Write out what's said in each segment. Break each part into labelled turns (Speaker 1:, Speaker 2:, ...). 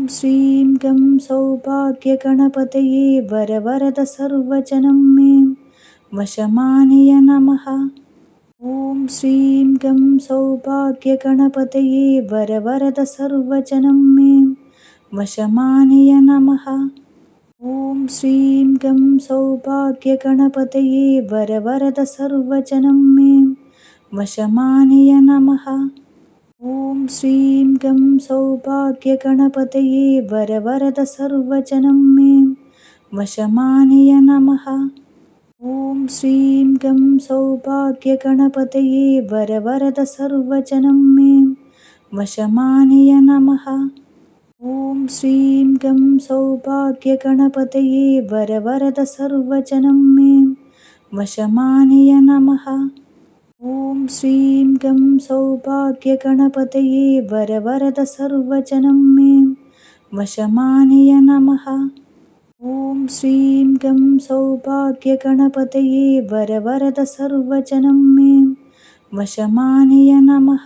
Speaker 1: श्रीं गं सौभाग्यगणपतये वरवरद सर्वजनं मे वशमानय नमः। ॐ श्रीं गं सौभाग्यगणपतये वरवरद सर्वजनं मे वशमानय नमः। ॐ श्रीं गं सौभाग्यगणपतये वरवरद सर्वजनं मे वशमानय नमः। ॐ श्रीं गं सौभाग्यगणपतये वरवरद सर्वजनं मे वशमानय नमः। ॐ श्रीं गं सौभाग्यगणपतये वरवरद सर्वजनं मे वशमानय नमः। ॐ श्रीं गं सौभाग्यगणपतये वरवरद सर्वजनं मे वशमानय नमः। ॐ श्रीं गं सौभाग्यगणपतये वरवरद सर्वजनं मे वशमानय नमः। ॐ श्रीं गं सौभाग्यगणपतये वरवरद सर्वजनं मे वशमानय नमः।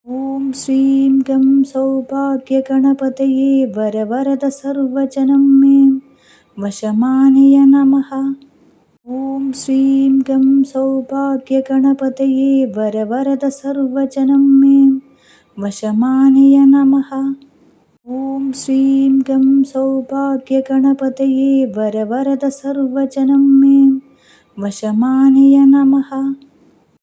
Speaker 1: ॐ श्रीं गं सौभाग्यगणपतये वरवरद सर्वजनं मे वशमानय नमः। ॐ श्रीं गं सौभाग्यगणपतये वरवरद सर्वजनं मे वशमानय नमः। ॐ श्रीं गं सौभाग्यगणपतये वरवरद सर्वजनं मे वशमानय नमः।